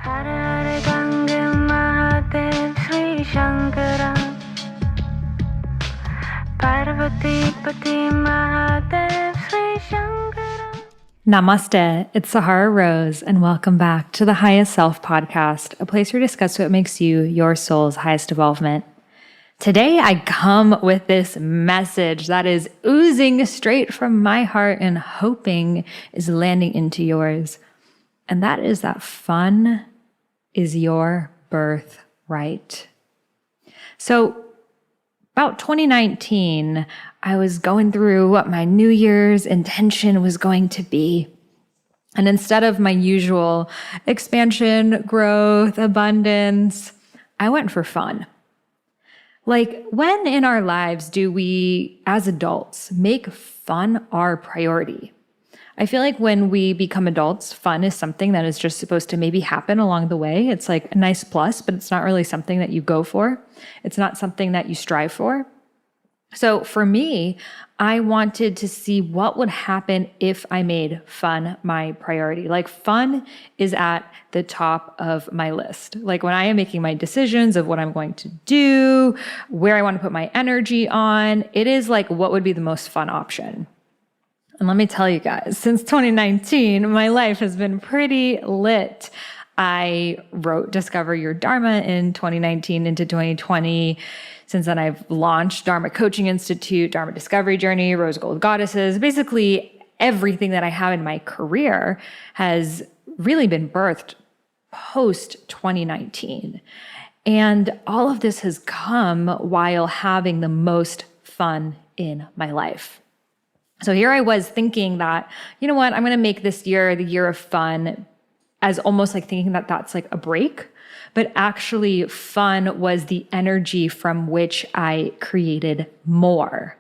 Hare Gange Mahadev Sri Shankara Parvati Pati Mahadev Sri Shankara. Namaste, it's Sahara Rose, and welcome back to the Highest Self podcast, a place where we discuss what makes you your soul's highest development. Today, I come with this message that is oozing straight from my heart and hoping is landing into yours. And that is that fun is your birthright. So, about 2019, I was going through what my New Year's intention was going to be. And instead of my usual expansion, growth, abundance, I went for fun. Like, when in our lives do we, as adults, make fun our priority? I feel like when we become adults, fun is something that is just supposed to maybe happen along the way. It's like a nice plus, but it's not really something that you go for. It's not something that you strive for. So for me, I wanted to see what would happen if I made fun my priority. Like, fun is at the top of my list. Like, when I am making my decisions of what I'm going to do, where I want to put my energy on, it is like, what would be the most fun option? And let me tell you guys, since 2019, my life has been pretty lit. I wrote Discover Your Dharma in 2019 into 2020. Since then, I've launched Dharma Coaching Institute, Dharma Discovery Journey, Rose Gold Goddesses. Basically, everything that I have in my career has really been birthed post 2019. And all of this has come while having the most fun in my life. So here I was thinking that, you know what, I'm going to make this year the year of fun, as almost like thinking that that's like a break. But actually, fun was the energy from which I created more.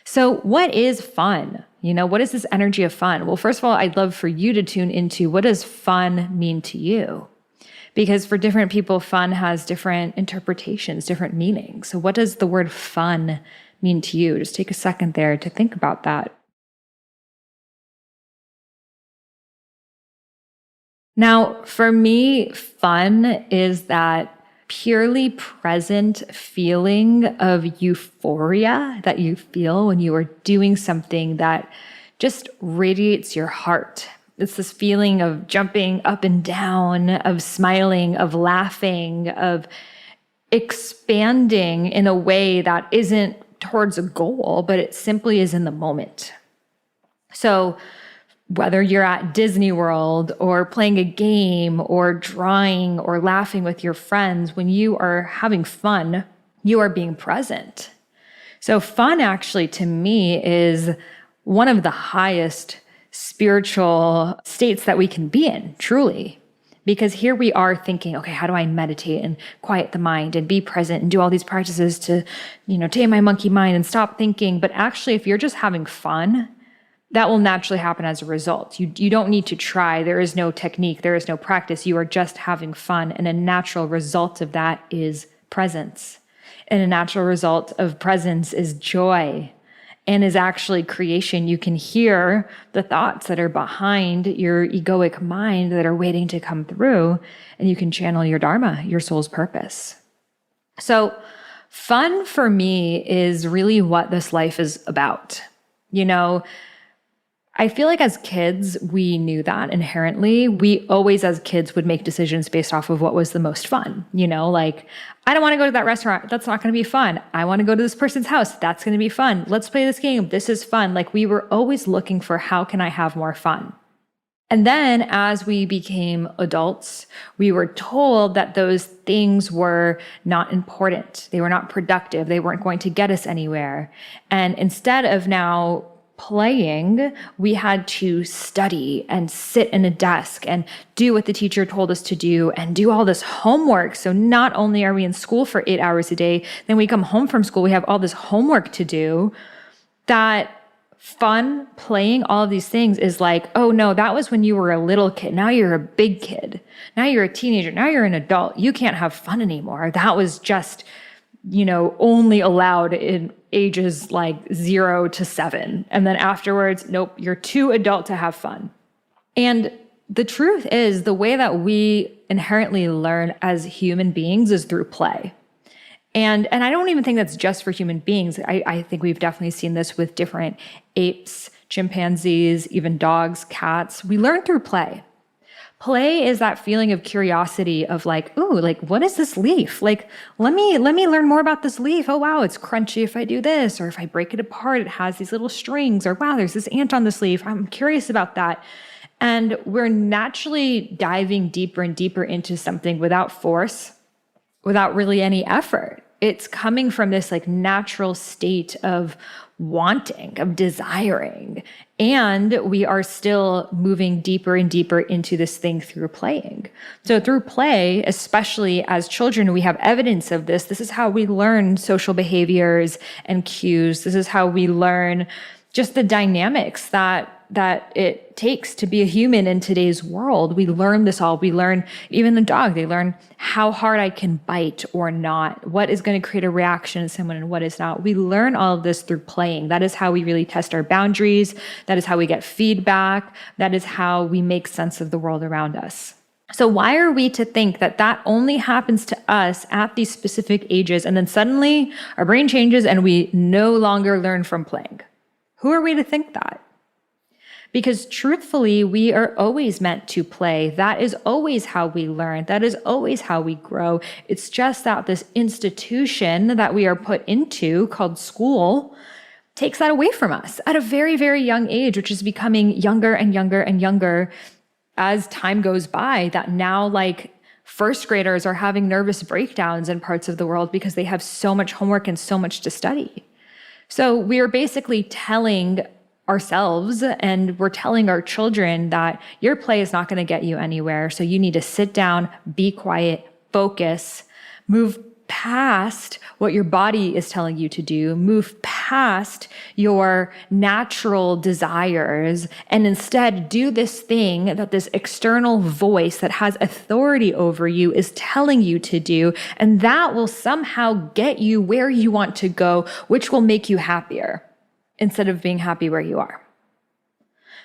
So what is fun? You know, what is this energy of fun? Well, first of all, I'd love for you to tune into, what does fun mean to you? Because for different people, fun has different interpretations, different meanings. So what does the word fun mean to you? Just take a second there to think about that. Now, for me, fun is that purely present feeling of euphoria that you feel when you are doing something that just radiates your heart. It's this feeling of jumping up and down, of smiling, of laughing, of expanding in a way that isn't towards a goal, but it simply is in the moment. So whether you're at Disney World or playing a game or drawing or laughing with your friends, when you are having fun, you are being present. So fun actually to me is one of the highest spiritual states that we can be in, truly. Because here we are thinking, okay, how do I meditate and quiet the mind and be present and do all these practices to, tame my monkey mind and stop thinking. But actually, if you're just having fun, that will naturally happen as a result. You don't need to try. There is no technique. There is no practice. You are just having fun. And a natural result of that is presence. And a natural result of presence is joy and is actually creation. You can hear the thoughts that are behind your egoic mind that are waiting to come through, and you can channel your dharma, your soul's purpose. So fun for me is really what this life is about. I feel like as kids, we knew that inherently. We always, as kids, would make decisions based off of what was the most fun. Like, I don't want to go to that restaurant. That's not going to be fun. I want to go to this person's house. That's going to be fun. Let's play this game. This is fun. Like, we were always looking for, how can I have more fun? And then as we became adults, we were told that those things were not important. They were not productive. They weren't going to get us anywhere. And instead of now playing, we had to study and sit in a desk and do what the teacher told us to do and do all this homework. So not only are we in school for 8 hours a day, then we come home from school, we have all this homework to do. That fun playing all of these things is like, oh no, that was when you were a little kid. Now you're a big kid. Now you're a teenager. Now you're an adult. You can't have fun anymore. That was just, only allowed in ages like 0 to 7. And then afterwards, nope, you're too adult to have fun. And the truth is the way that we inherently learn as human beings is through play. And I don't even think that's just for human beings. I think we've definitely seen this with different apes, chimpanzees, even dogs, cats. We learn through play. Play is that feeling of curiosity of like, ooh, like, what is this leaf? Like, let me learn more about this leaf. Oh, wow, it's crunchy if I do this, or if I break it apart, it has these little strings, or wow, there's this ant on this leaf. I'm curious about that. And we're naturally diving deeper and deeper into something without force, without really any effort. It's coming from this like natural state of wanting, of desiring. And we are still moving deeper and deeper into this thing through playing. So through play, especially as children, we have evidence of this. This is how we learn social behaviors and cues. This is how we learn just the dynamics that it takes to be a human in today's world. We learn this all. We learn, even the dog, they learn how hard I can bite or not, what is going to create a reaction in someone and what is not. We learn all of this through playing. That is how we really test our boundaries. That is how we get feedback. That is how we make sense of the world around us. So why are we to think that that only happens to us at these specific ages, and then suddenly our brain changes and we no longer learn from playing? Who are we to think that? Because truthfully, we are always meant to play. That is always how we learn. That is always how we grow. It's just that this institution that we are put into, called school, takes that away from us at a very, very young age, which is becoming younger and younger and younger as time goes by. That now, like, first graders are having nervous breakdowns in parts of the world because they have so much homework and so much to study. So we are basically telling ourselves and we're telling our children that your play is not going to get you anywhere. So you need to sit down, be quiet, focus, move past what your body is telling you to do, move past your natural desires, and instead do this thing that this external voice that has authority over you is telling you to do. And that will somehow get you where you want to go, which will make you happier instead of being happy where you are.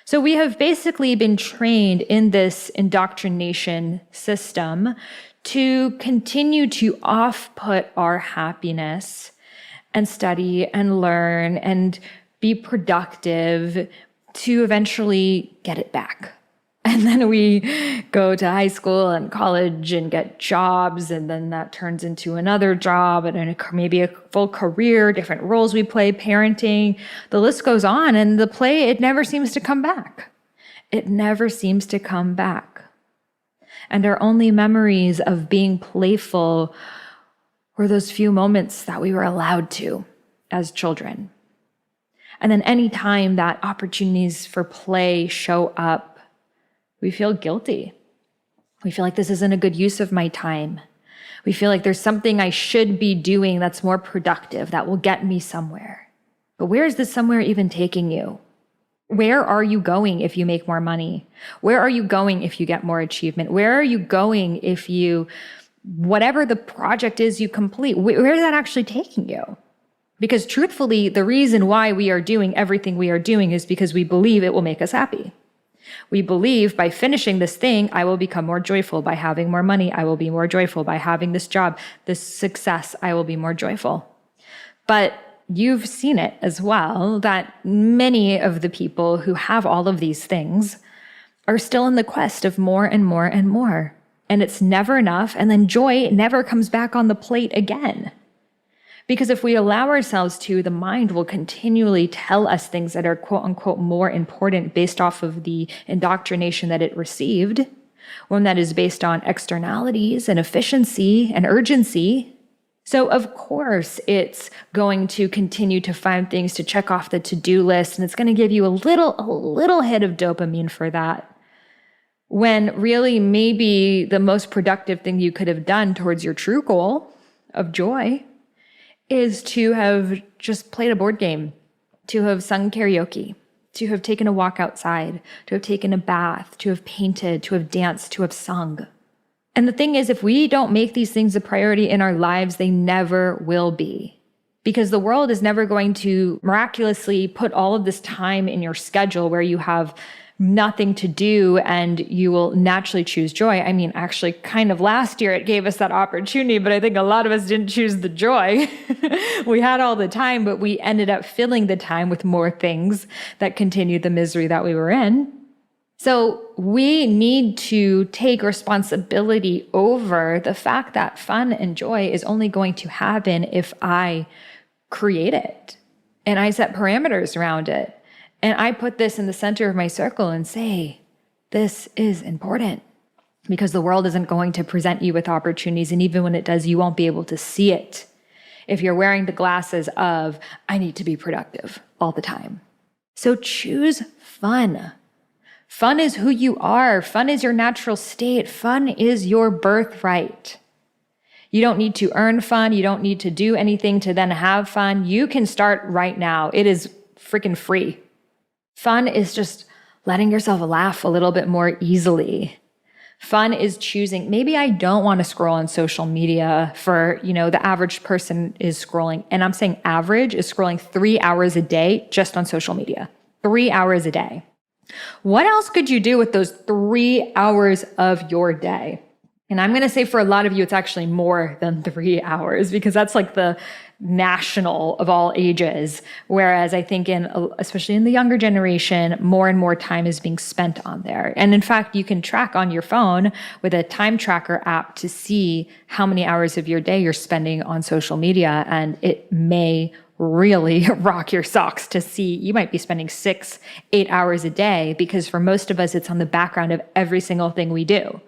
So we have basically been trained in this indoctrination system to continue to off-put our happiness and study and learn and be productive to eventually get it back. And then we go to high school and college and get jobs, and then that turns into another job and then maybe a full career, different roles we play, parenting, the list goes on, and the play, it never seems to come back. It never seems to come back. And our only memories of being playful were those few moments that we were allowed to as children. And then any time that opportunities for play show up, we feel guilty. We feel like this isn't a good use of my time. We feel like there's something I should be doing that's more productive, that will get me somewhere. But where is this somewhere even taking you? Where are you going if you make more money? Where are you going if you get more achievement? Where are you going if you, whatever the project is you complete, where is that actually taking you? Because truthfully, the reason why we are doing everything we are doing is because we believe it will make us happy. We believe by finishing this thing, I will become more joyful. By having more money, I will be more joyful. By having this job, this success, I will be more joyful. But you've seen it as well, that many of the people who have all of these things are still in the quest of more and more and more. And it's never enough. And then joy never comes back on the plate again. Because if we allow ourselves to, the mind will continually tell us things that are quote unquote more important based off of the indoctrination that it received, one that is based on externalities and efficiency and urgency. So of course it's going to continue to find things to check off the to-do list, and it's going to give you a little hit of dopamine for that. When really maybe the most productive thing you could have done towards your true goal of joy is to have just played a board game, to have sung karaoke, to have taken a walk outside, to have taken a bath, to have painted, to have danced, to have sung. And the thing is, if we don't make these things a priority in our lives, they never will be. Because the world is never going to miraculously put all of this time in your schedule where you have nothing to do and you will naturally choose joy. I mean, actually, kind of last year it gave us that opportunity, but I think a lot of us didn't choose the joy. We had all the time, but we ended up filling the time with more things that continued the misery that we were in. So we need to take responsibility over the fact that fun and joy is only going to happen if I create it and I set parameters around it. And I put this in the center of my circle and say, this is important because the world isn't going to present you with opportunities. And even when it does, you won't be able to see it if you're wearing the glasses of, I need to be productive all the time. So choose fun. Fun is who you are. Fun is your natural state. Fun is your birthright. You don't need to earn fun. You don't need to do anything to then have fun. You can start right now. It is freaking free. Fun is just letting yourself laugh a little bit more easily. Fun is choosing, maybe I don't want to scroll on social media for, the average person is scrolling. And I'm saying average is scrolling 3 hours a day just on social media. 3 hours a day. What else could you do with those 3 hours of your day? And I'm going to say for a lot of you, it's actually more than 3 hours because that's like the national of all ages. Whereas I think especially in the younger generation, more and more time is being spent on there. And in fact, you can track on your phone with a time tracker app to see how many hours of your day you're spending on social media. And it may really rock your socks to see you might be spending 6-8 hours a day because for most of us, it's on the background of every single thing we do.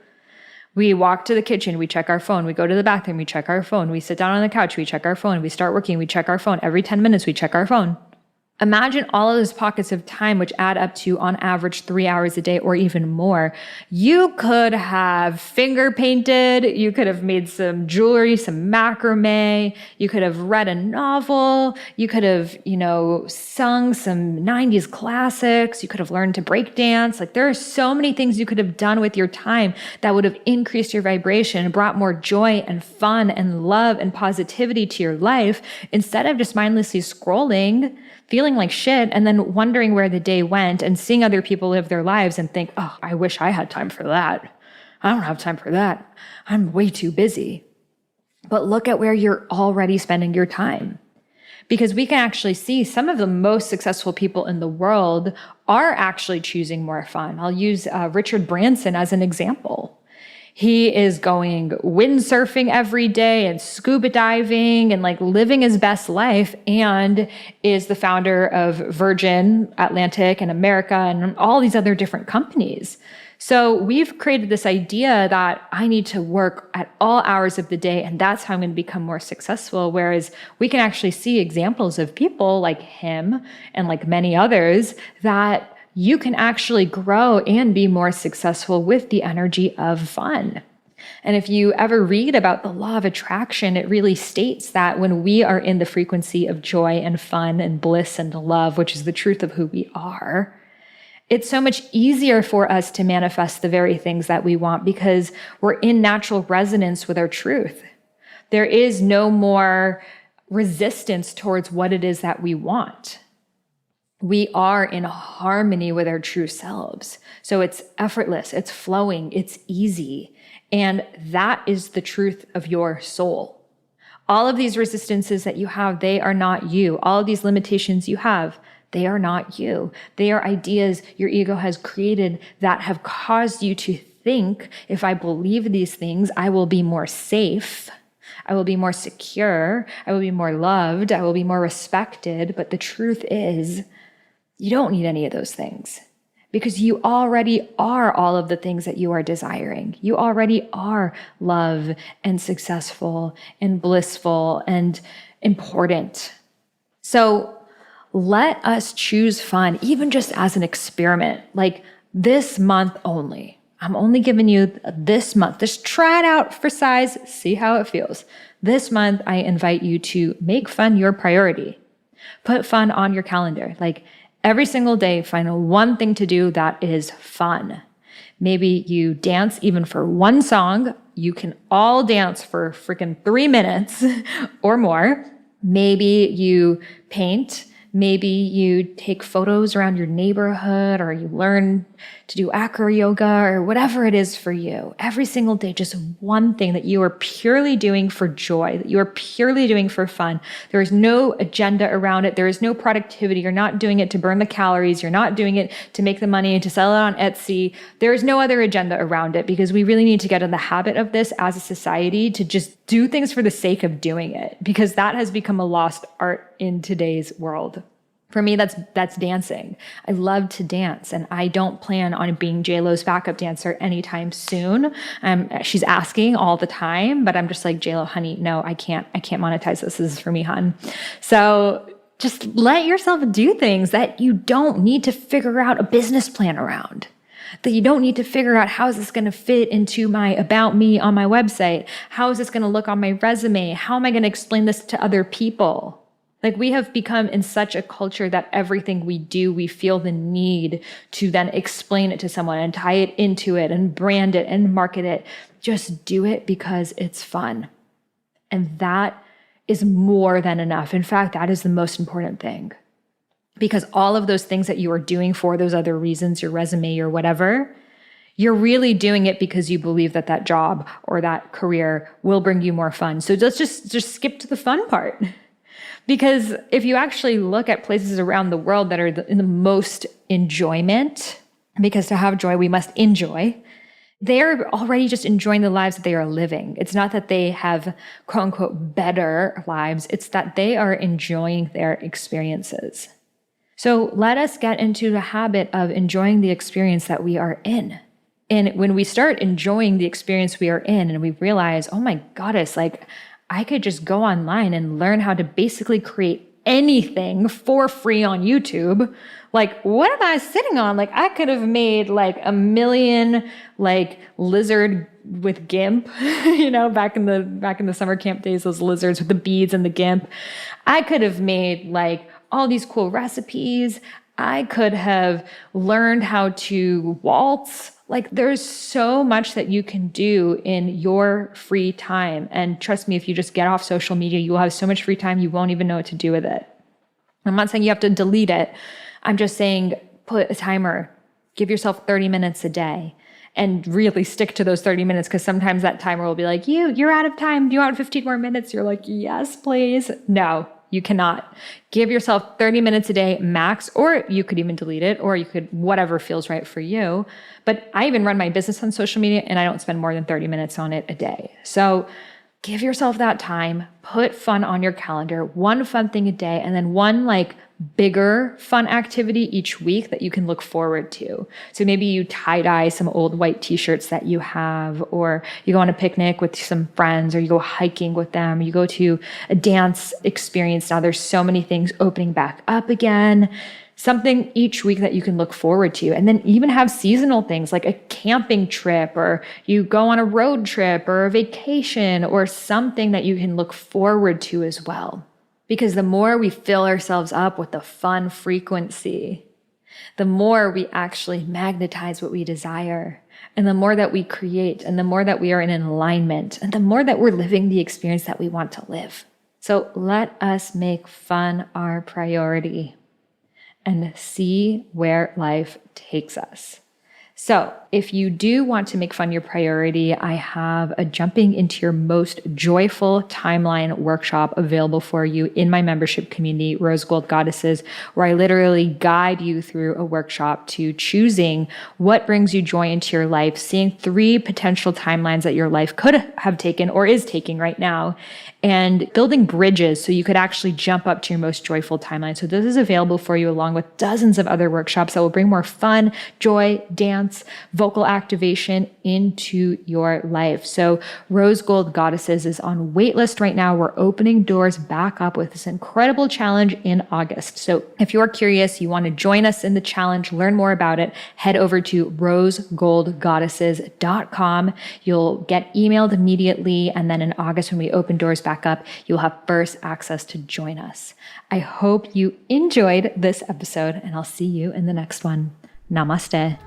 We walk to the kitchen, we check our phone. We go to the bathroom, we check our phone. We sit down on the couch, we check our phone. We start working, we check our phone. Every 10 minutes, we check our phone. Imagine all of those pockets of time, which add up to on average 3 hours a day or even more. You could have finger painted. You could have made some jewelry, some macrame. You could have read a novel. You could have, sung some 90s classics. You could have learned to break dance. Like there are so many things you could have done with your time that would have increased your vibration and brought more joy and fun and love and positivity to your life instead of just mindlessly scrolling, feeling like shit, and then wondering where the day went and seeing other people live their lives and think, oh, I wish I had time for that. I don't have time for that. I'm way too busy. But look at where you're already spending your time. Because we can actually see some of the most successful people in the world are actually choosing more fun. I'll use Richard Branson as an example. He is going windsurfing every day and scuba diving and like living his best life and is the founder of Virgin Atlantic and America and all these other different companies. So we've created this idea that I need to work at all hours of the day and that's how I'm going to become more successful. Whereas we can actually see examples of people like him and like many others that you can actually grow and be more successful with the energy of fun. And if you ever read about the law of attraction, it really states that when we are in the frequency of joy and fun and bliss and love, which is the truth of who we are, it's so much easier for us to manifest the very things that we want because we're in natural resonance with our truth. There is no more resistance towards what it is that we want. We are in harmony with our true selves. So it's effortless, it's flowing, it's easy. And that is the truth of your soul. All of these resistances that you have, they are not you. All of these limitations you have, they are not you. They are ideas your ego has created that have caused you to think, if I believe these things, I will be more safe. I will be more secure. I will be more loved. I will be more respected. But the truth is, you don't need any of those things because you already are all of the things that you are desiring. You already are love and successful and blissful and important. So let us choose fun, even just as an experiment, like this month only. I'm only giving you this month. Just try it out for size, see how it feels. This month, I invite you to make fun your priority. Put fun on your calendar. Like every single day, find one thing to do that is fun. Maybe you dance even for one song. You can all dance for freaking 3 minutes or more. Maybe you paint. Maybe you take photos around your neighborhood, or you learn to do acro yoga, or whatever it is for you. Every single day, just one thing that you are purely doing for joy, that you are purely doing for fun. There is no agenda around it. There is no productivity. You're not doing it to burn the calories. You're not doing it to make the money and to sell it on Etsy. There is no other agenda around it, because we really need to get in the habit of this as a society, to just do things for the sake of doing it, because that has become a lost art in today's world. For me, that's dancing. I love to dance, and I don't plan on being J-Lo's backup dancer anytime soon. She's asking all the time, but I'm just like, J-Lo, honey, no, I can't monetize this. This is for me, hon. So just let yourself do things that you don't need to figure out a business plan around, that you don't need to figure out, how is this going to fit into my about me on my website? How is this going to look on my resume? How am I going to explain this to other people? Like, we have become in such a culture that everything we do, we feel the need to then explain it to someone and tie it into it and brand it and market it. Just do it because it's fun. And that is more than enough. In fact, that is the most important thing. Because all of those things that you are doing for those other reasons, your resume or whatever, you're really doing it because you believe that that job or that career will bring you more fun. So let's just skip to the fun part. Because if you actually look at places around the world that are in the most enjoyment, because to have joy, we must enjoy, they're already just enjoying the lives that they are living. It's not that they have, quote unquote, better lives. It's that they are enjoying their experiences. So let us get into the habit of enjoying the experience that we are in. And when we start enjoying the experience we are in, and we realize, oh my goddess, like, I could just go online and learn how to basically create anything for free on YouTube. Like, what am I sitting on? Like, I could have made like 1 million like lizard with GIMP, back in the summer camp days, those lizards with the beads and the GIMP. I could have made like all these cool recipes. I could have learned how to waltz. Like, there's so much that you can do in your free time. And trust me, if you just get off social media, you will have so much free time, you won't even know what to do with it. I'm not saying you have to delete it. I'm just saying, put a timer, give yourself 30 minutes a day, and really stick to those 30 minutes, because sometimes that timer will be like, you're out of time. Do you want 15 more minutes? You're like, yes, please. No, you cannot. Give yourself 30 minutes a day max, or you could even delete it, or you could, whatever feels right for you. But I even run my business on social media, and I don't spend more than 30 minutes on it a day. So give yourself that time, put fun on your calendar, one fun thing a day, and then one like bigger fun activity each week that you can look forward to. So maybe you tie-dye some old white t-shirts that you have, or you go on a picnic with some friends, or you go hiking with them, you go to a dance experience. Now there's so many things opening back up again. Something each week that you can look forward to. And then even have seasonal things like a camping trip, or you go on a road trip or a vacation, or something that you can look forward to as well. Because the more we fill ourselves up with the fun frequency, the more we actually magnetize what we desire, and the more that we create, and the more that we are in alignment, and the more that we're living the experience that we want to live. So let us make fun our priority and see where life takes us. So if you do want to make fun your priority, I have a Jumping into Your Most Joyful Timeline workshop available for you in my membership community, Rose Gold Goddesses, where I literally guide you through a workshop to choosing what brings you joy into your life, seeing 3 potential timelines that your life could have taken or is taking right now, and building bridges so you could actually jump up to your most joyful timeline. So this is available for you, along with dozens of other workshops that will bring more fun, joy, dance, vocal activation into your life. So Rose Gold Goddesses is on waitlist right now. We're opening doors back up with this incredible challenge in August. So if you're curious, you want to join us in the challenge, learn more about it, head over to rosegoldgoddesses.com. You'll get emailed immediately. And then in August, when we open doors back up, you'll have first access to join us. I hope you enjoyed this episode, and I'll see you in the next one. Namaste.